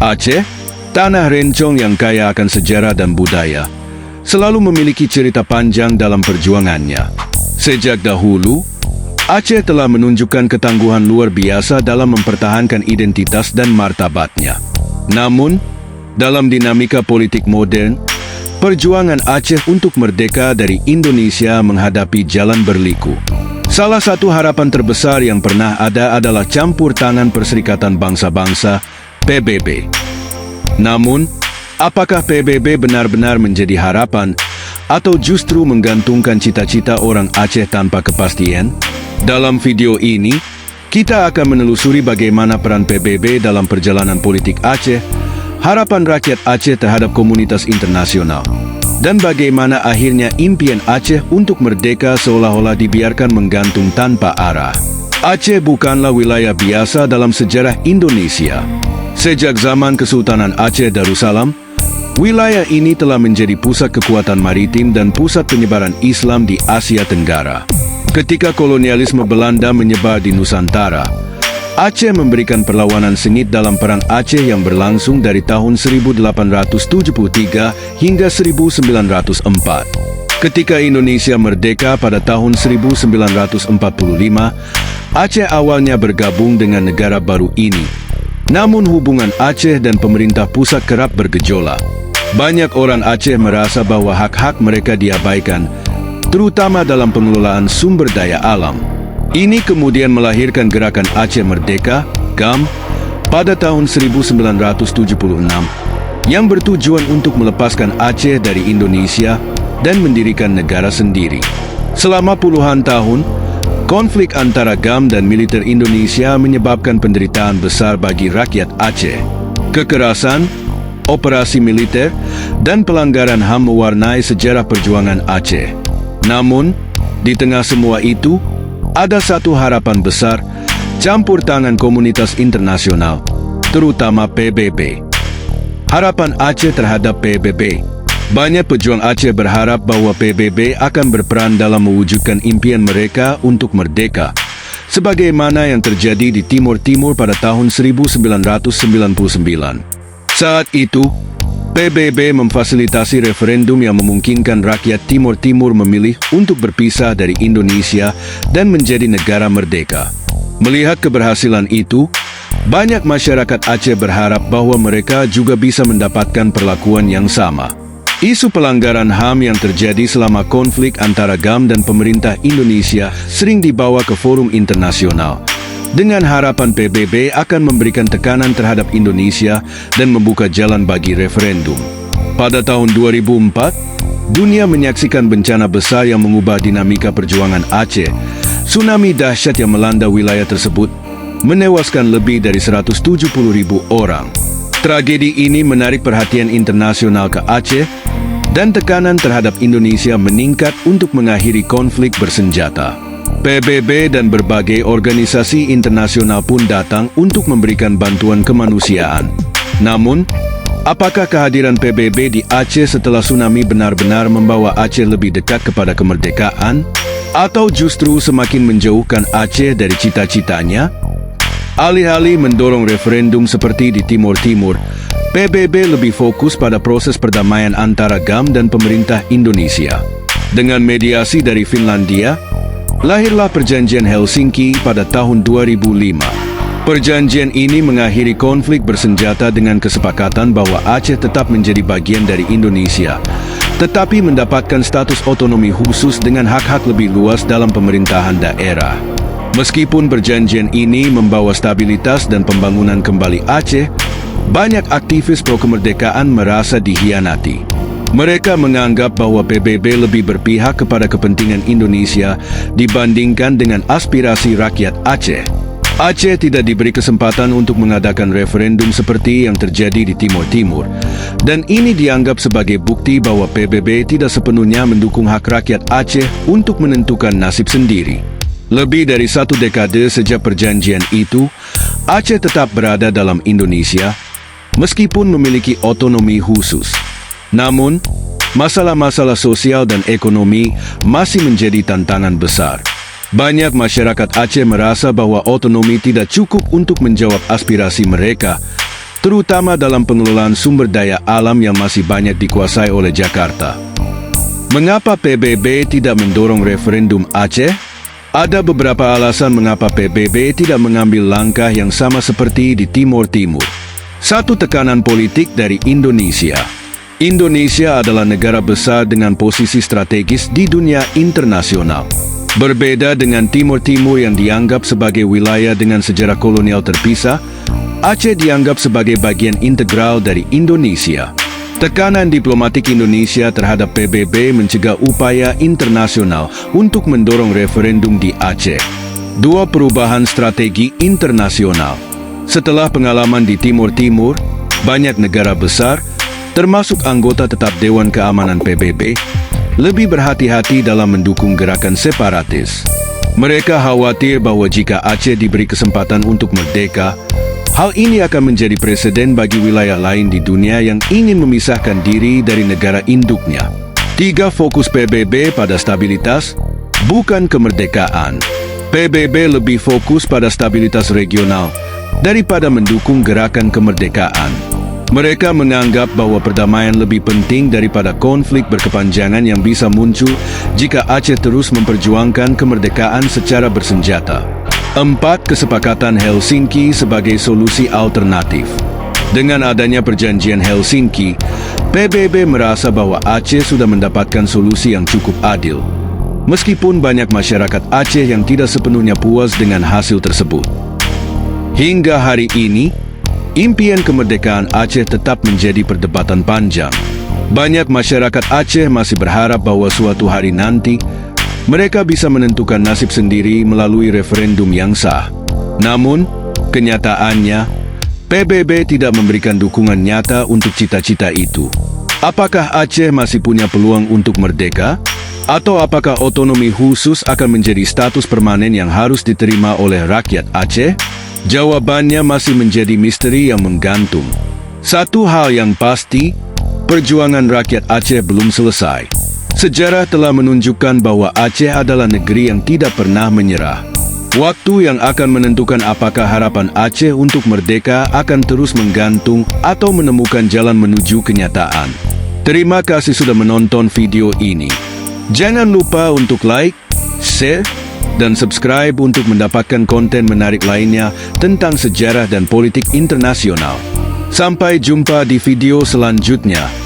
Aceh, tanah rencong yang kaya akan sejarah dan budaya, selalu memiliki cerita panjang dalam perjuangannya. Sejak dahulu, Aceh telah menunjukkan ketangguhan luar biasa dalam mempertahankan identitas dan martabatnya. Namun, dalam dinamika politik modern, perjuangan Aceh untuk merdeka dari Indonesia menghadapi jalan berliku. Salah satu harapan terbesar yang pernah ada adalah campur tangan Perserikatan Bangsa-Bangsa, PBB. Namun, apakah PBB benar-benar menjadi harapan atau justru menggantungkan cita-cita orang Aceh tanpa kepastian? Dalam video ini, kita akan menelusuri bagaimana peran PBB dalam perjalanan politik Aceh, harapan rakyat Aceh terhadap komunitas internasional, dan bagaimana akhirnya impian Aceh untuk merdeka seolah-olah dibiarkan menggantung tanpa arah. Aceh bukanlah wilayah biasa dalam sejarah Indonesia. Sejak zaman Kesultanan Aceh Darussalam, wilayah ini telah menjadi pusat kekuatan maritim dan pusat penyebaran Islam di Asia Tenggara. Ketika kolonialisme Belanda menyebar di Nusantara, Aceh memberikan perlawanan sengit dalam Perang Aceh yang berlangsung dari tahun 1873 hingga 1904. Ketika Indonesia merdeka pada tahun 1945, Aceh awalnya bergabung dengan negara baru ini. Namun hubungan Aceh dan pemerintah pusat kerap bergejolak. Banyak orang Aceh merasa bahwa hak-hak mereka diabaikan, terutama dalam pengelolaan sumber daya alam. Ini kemudian melahirkan Gerakan Aceh Merdeka, GAM, pada tahun 1976, yang bertujuan untuk melepaskan Aceh dari Indonesia dan mendirikan negara sendiri. Selama puluhan tahun, konflik antara GAM dan militer Indonesia menyebabkan penderitaan besar bagi rakyat Aceh. Kekerasan, operasi militer, dan pelanggaran HAM mewarnai sejarah perjuangan Aceh. Namun, di tengah semua itu, ada satu harapan besar, campur tangan komunitas internasional, terutama PBB. Harapan Aceh terhadap PBB. Banyak pejuang Aceh berharap bahwa PBB akan berperan dalam mewujudkan impian mereka untuk merdeka, sebagaimana yang terjadi di Timur Timur pada tahun 1999. Saat itu, PBB memfasilitasi referendum yang memungkinkan rakyat Timur Timur memilih untuk berpisah dari Indonesia dan menjadi negara merdeka. Melihat keberhasilan itu, banyak masyarakat Aceh berharap bahwa mereka juga bisa mendapatkan perlakuan yang sama. Isu pelanggaran HAM yang terjadi selama konflik antara GAM dan pemerintah Indonesia sering dibawa ke forum internasional, dengan harapan PBB akan memberikan tekanan terhadap Indonesia dan membuka jalan bagi referendum. Pada tahun 2004, dunia menyaksikan bencana besar yang mengubah dinamika perjuangan Aceh. Tsunami dahsyat yang melanda wilayah tersebut menewaskan lebih dari 170.000 orang. Tragedi ini menarik perhatian internasional ke Aceh, dan tekanan terhadap Indonesia meningkat untuk mengakhiri konflik bersenjata. PBB dan berbagai organisasi internasional pun datang untuk memberikan bantuan kemanusiaan. Namun, apakah kehadiran PBB di Aceh setelah tsunami benar-benar membawa Aceh lebih dekat kepada kemerdekaan? Atau justru semakin menjauhkan Aceh dari cita-citanya? Alih-alih mendorong referendum seperti di Timur Timur, PBB lebih fokus pada proses perdamaian antara GAM dan pemerintah Indonesia. Dengan mediasi dari Finlandia, lahirlah Perjanjian Helsinki pada tahun 2005. Perjanjian ini mengakhiri konflik bersenjata dengan kesepakatan bahwa Aceh tetap menjadi bagian dari Indonesia, tetapi mendapatkan status otonomi khusus dengan hak-hak lebih luas dalam pemerintahan daerah. Meskipun perjanjian ini membawa stabilitas dan pembangunan kembali Aceh, banyak aktivis pro-kemerdekaan merasa dihianati. Mereka menganggap bahwa PBB lebih berpihak kepada kepentingan Indonesia dibandingkan dengan aspirasi rakyat Aceh. Aceh tidak diberi kesempatan untuk mengadakan referendum seperti yang terjadi di Timur Timur, dan ini dianggap sebagai bukti bahwa PBB tidak sepenuhnya mendukung hak rakyat Aceh untuk menentukan nasib sendiri. Lebih dari 1 dekade sejak perjanjian itu, Aceh tetap berada dalam Indonesia, meskipun memiliki otonomi khusus. Namun, masalah-masalah sosial dan ekonomi masih menjadi tantangan besar. Banyak masyarakat Aceh merasa bahwa otonomi tidak cukup untuk menjawab aspirasi mereka, terutama dalam pengelolaan sumber daya alam yang masih banyak dikuasai oleh Jakarta. Mengapa PBB tidak mendorong referendum Aceh? Ada beberapa alasan mengapa PBB tidak mengambil langkah yang sama seperti di Timur Timur. Satu, tekanan politik dari Indonesia. Indonesia adalah negara besar dengan posisi strategis di dunia internasional. Berbeda dengan Timur Timur yang dianggap sebagai wilayah dengan sejarah kolonial terpisah, Aceh dianggap sebagai bagian integral dari Indonesia. Tekanan diplomatik Indonesia terhadap PBB mencegah upaya internasional untuk mendorong referendum di Aceh. Dua, perubahan strategi internasional. Setelah pengalaman di Timur Timur, banyak negara besar, termasuk anggota tetap Dewan Keamanan PBB, lebih berhati-hati dalam mendukung gerakan separatis. Mereka khawatir bahwa jika Aceh diberi kesempatan untuk merdeka, hal ini akan menjadi preseden bagi wilayah lain di dunia yang ingin memisahkan diri dari negara induknya. 3. Fokus PBB pada stabilitas, bukan kemerdekaan. PBB lebih fokus pada stabilitas regional daripada mendukung gerakan kemerdekaan. Mereka menganggap bahwa perdamaian lebih penting daripada konflik berkepanjangan yang bisa muncul jika Aceh terus memperjuangkan kemerdekaan secara bersenjata. 4. Kesepakatan Helsinki sebagai solusi alternatif. Dengan adanya perjanjian Helsinki, PBB merasa bahwa Aceh sudah mendapatkan solusi yang cukup adil. Meskipun banyak masyarakat Aceh yang tidak sepenuhnya puas dengan hasil tersebut. Hingga hari ini, impian kemerdekaan Aceh tetap menjadi perdebatan panjang. Banyak masyarakat Aceh masih berharap bahwa suatu hari nanti, mereka bisa menentukan nasib sendiri melalui referendum yang sah. Namun, kenyataannya, PBB tidak memberikan dukungan nyata untuk cita-cita itu. Apakah Aceh masih punya peluang untuk merdeka? Atau apakah otonomi khusus akan menjadi status permanen yang harus diterima oleh rakyat Aceh? Jawabannya masih menjadi misteri yang menggantung. Satu hal yang pasti, perjuangan rakyat Aceh belum selesai. Sejarah telah menunjukkan bahwa Aceh adalah negeri yang tidak pernah menyerah. Waktu yang akan menentukan apakah harapan Aceh untuk merdeka akan terus menggantung atau menemukan jalan menuju kenyataan. Terima kasih sudah menonton video ini. Jangan lupa untuk like, share, dan subscribe untuk mendapatkan konten menarik lainnya tentang sejarah dan politik internasional. Sampai jumpa di video selanjutnya.